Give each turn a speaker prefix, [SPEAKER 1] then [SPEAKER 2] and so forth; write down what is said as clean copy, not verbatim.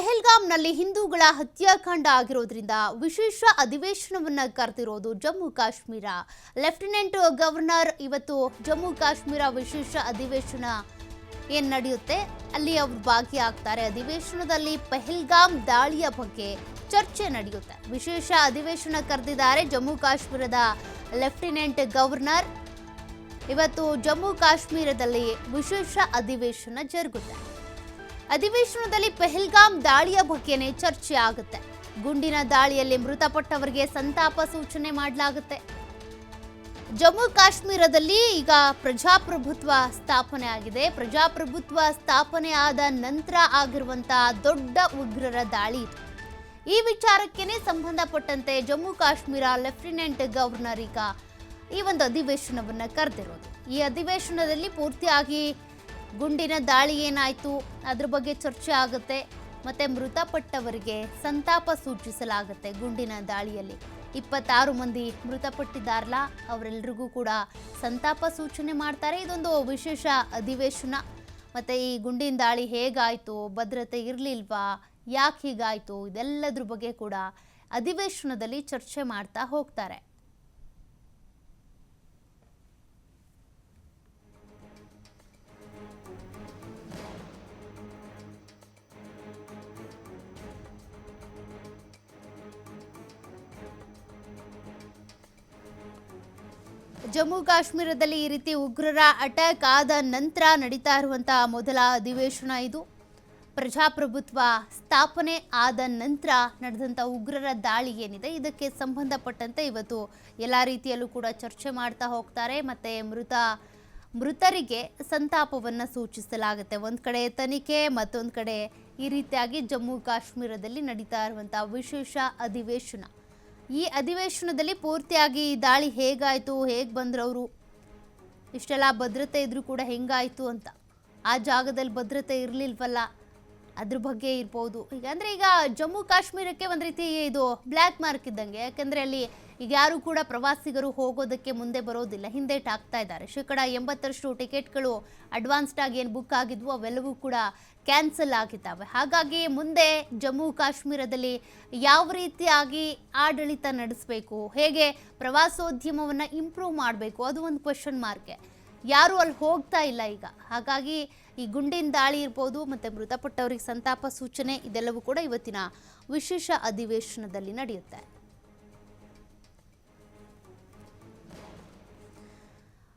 [SPEAKER 1] ಪೆಹಲ್ಗಾಮ್ನಲ್ಲಿ ಹಿಂದೂಗಳ ಹತ್ಯಾಕಾಂಡ ಆಗಿರೋದ್ರಿಂದ ವಿಶೇಷ ಅಧಿವೇಶನವನ್ನ ಕರೆದಿರೋದು ಜಮ್ಮು ಕಾಶ್ಮೀರ. ಲೆಫ್ಟಿನೆಂಟ್ ಗವರ್ನರ್ ಇವತ್ತು ಜಮ್ಮು ಕಾಶ್ಮೀರ ವಿಶೇಷ ಅಧಿವೇಶನ ಏನ್ ನಡೆಯುತ್ತೆ ಅಲ್ಲಿ ಅವರು ಭಾಗಿಯಾಗ್ತಾರೆ. ಅಧಿವೇಶನದಲ್ಲಿ ಪೆಹಲ್ಗಾಮ್ ದಾಳಿಯ ಬಗ್ಗೆ ಚರ್ಚೆ ನಡೆಯುತ್ತೆ. ವಿಶೇಷ ಅಧಿವೇಶನ ಕರೆದಿದ್ದಾರೆ ಜಮ್ಮು ಕಾಶ್ಮೀರದ ಲೆಫ್ಟಿನೆಂಟ್ ಗವರ್ನರ್. ಇವತ್ತು ಜಮ್ಮು ಕಾಶ್ಮೀರದಲ್ಲಿ ವಿಶೇಷ ಅಧಿವೇಶನ ಜರುಗುತ್ತೆ. ಅಧಿವೇಶನದಲ್ಲಿ ಪೆಹಲ್ಗಾಮ್ ದಾಳಿಯ ಬಗ್ಗೆನೇ ಚರ್ಚೆ ಆಗುತ್ತೆ. ಗುಂಡಿನ ದಾಳಿಯಲ್ಲಿ ಮೃತಪಟ್ಟವರಿಗೆ ಸಂತಾಪ ಸೂಚನೆ ಮಾಡಲಾಗುತ್ತೆ. ಜಮ್ಮು ಕಾಶ್ಮೀರದಲ್ಲಿ ಈಗ ಪ್ರಜಾಪ್ರಭುತ್ವ ಸ್ಥಾಪನೆ ಆಗಿದೆ. ಪ್ರಜಾಪ್ರಭುತ್ವ ಸ್ಥಾಪನೆ ಆದ ನಂತರ ಆಗಿರುವಂತಹ ದೊಡ್ಡ ಉಗ್ರರ ದಾಳಿ ಇದು. ಈ ವಿಚಾರಕ್ಕೇನೆ ಸಂಬಂಧಪಟ್ಟಂತೆ ಜಮ್ಮು ಕಾಶ್ಮೀರ ಲೆಫ್ಟಿನೆಂಟ್ ಗವರ್ನರ್ ಈಗ ಈ ಒಂದು ಅಧಿವೇಶನವನ್ನ ಕರೆದಿರೋದು. ಈ ಅಧಿವೇಶನದಲ್ಲಿ ಪೂರ್ತಿಯಾಗಿ ಗುಂಡಿನ ದಾಳಿ ಏನಾಯಿತು ಅದ್ರ ಬಗ್ಗೆ ಚರ್ಚೆ ಆಗುತ್ತೆ. ಮತ್ತೆ ಮೃತಪಟ್ಟವರಿಗೆ ಸಂತಾಪ ಸೂಚಿಸಲಾಗುತ್ತೆ. ಗುಂಡಿನ ದಾಳಿಯಲ್ಲಿ 26 ಮಂದಿ ಮೃತಪಟ್ಟಿದ್ದಾರಲ್ಲ ಅವರೆಲ್ಲರಿಗೂ ಕೂಡ ಸಂತಾಪ ಸೂಚನೆ ಮಾಡ್ತಾರೆ. ಇದೊಂದು ವಿಶೇಷ ಅಧಿವೇಶನ. ಮತ್ತೆ ಈ ಗುಂಡಿನ ದಾಳಿ ಹೇಗಾಯಿತು, ಭದ್ರತೆ ಇರಲಿಲ್ವಾ, ಯಾಕೆ ಹೀಗಾಯಿತು, ಇದೆಲ್ಲದ್ರ ಬಗ್ಗೆ ಕೂಡ ಅಧಿವೇಶನದಲ್ಲಿ ಚರ್ಚೆ ಮಾಡ್ತಾ ಹೋಗ್ತಾರೆ. ಜಮ್ಮು ಕಾಶ್ಮೀರದಲ್ಲಿ ಈ ರೀತಿ ಉಗ್ರರ ಅಟ್ಯಾಕ್ ಆದ ನಂತರ ನಡೀತಾ ಇರುವಂತಹ ಮೊದಲ ಅಧಿವೇಶನ ಇದು. ಪ್ರಜಾಪ್ರಭುತ್ವ ಸ್ಥಾಪನೆ ಆದ ನಂತರ ನಡೆದಂಥ ಉಗ್ರರ ದಾಳಿ ಏನಿದೆ ಇದಕ್ಕೆ ಸಂಬಂಧಪಟ್ಟಂತೆ ಇವತ್ತು ಎಲ್ಲ ರೀತಿಯಲ್ಲೂ ಕೂಡ ಚರ್ಚೆ ಮಾಡ್ತಾ ಹೋಗ್ತಾರೆ. ಮತ್ತೆ ಮೃತರಿಗೆ ಸಂತಾಪವನ್ನು ಸೂಚಿಸಲಾಗುತ್ತೆ. ಒಂದು ಕಡೆ ತನಿಖೆ, ಮತ್ತೊಂದು ಕಡೆ ಈ ರೀತಿಯಾಗಿ ಜಮ್ಮು ಕಾಶ್ಮೀರದಲ್ಲಿ ನಡೀತಾ ಇರುವಂತಹ ವಿಶೇಷ ಅಧಿವೇಶನ. ಈ ಅಧಿವೇಶನದಲ್ಲಿ ಪೂರ್ತಿಯಾಗಿ ದಾಳಿ ಹೇಗಾಯಿತು, ಹೇಗೆ ಬಂದ್ರವರು, ಇಷ್ಟೆಲ್ಲ ಭದ್ರತೆ ಇದ್ರೂ ಕೂಡ ಹೆಂಗಾಯಿತು ಅಂತ, ಆ ಜಾಗದಲ್ಲಿ ಭದ್ರತೆ ಇರಲಿಲ್ವಲ್ಲ ಅದ್ರ ಬಗ್ಗೆ ಇರ್ಬೋದು. ಈಗ ಜಮ್ಮು ಕಾಶ್ಮೀರಕ್ಕೆ ಒಂದು ರೀತಿ ಇದು ಬ್ಲ್ಯಾಕ್ ಮಾರ್ಕ್ ಇದ್ದಂಗೆ. ಯಾಕೆಂದರೆ ಅಲ್ಲಿ ಈಗ ಯಾರು ಕೂಡ ಪ್ರವಾಸಿಗರು ಹೋಗೋದಕ್ಕೆ ಮುಂದೆ ಬರೋದಿಲ್ಲ, ಹಿಂದೇಟ್ ಆಗ್ತಾ ಇದ್ದಾರೆ. 80% ಟಿಕೆಟ್ಗಳು ಅಡ್ವಾನ್ಸ್ಡ್ ಆಗಿ ಏನು ಬುಕ್ ಆಗಿದ್ವು ಅವೆಲ್ಲವೂ ಕೂಡ ಕ್ಯಾನ್ಸಲ್ ಆಗಿದ್ದಾವೆ. ಹಾಗಾಗಿ ಮುಂದೆ ಜಮ್ಮು ಕಾಶ್ಮೀರದಲ್ಲಿ ಯಾವ ರೀತಿಯಾಗಿ ಆಡಳಿತ ನಡೆಸಬೇಕು, ಹೇಗೆ ಪ್ರವಾಸೋದ್ಯಮವನ್ನು ಇಂಪ್ರೂವ್ ಮಾಡಬೇಕು, ಅದು ಒಂದು ಕ್ವೆಶ್ಚನ್ ಮಾರ್ಕೆ. ಯಾರು ಅಲ್ಲಿ ಹೋಗ್ತಾ ಇಲ್ಲ ಈಗ. ಹಾಗಾಗಿ ಈ ಗುಂಡಿನ ದಾಳಿ ಇರ್ಬೋದು, ಮತ್ತು ಮೃತಪಟ್ಟವರಿಗೆ ಸಂತಾಪ ಸೂಚನೆ, ಇದೆಲ್ಲವೂ ಕೂಡ ಇವತ್ತಿನ ವಿಶೇಷ ಅಧಿವೇಶನದಲ್ಲಿ ನಡೆಯುತ್ತೆ.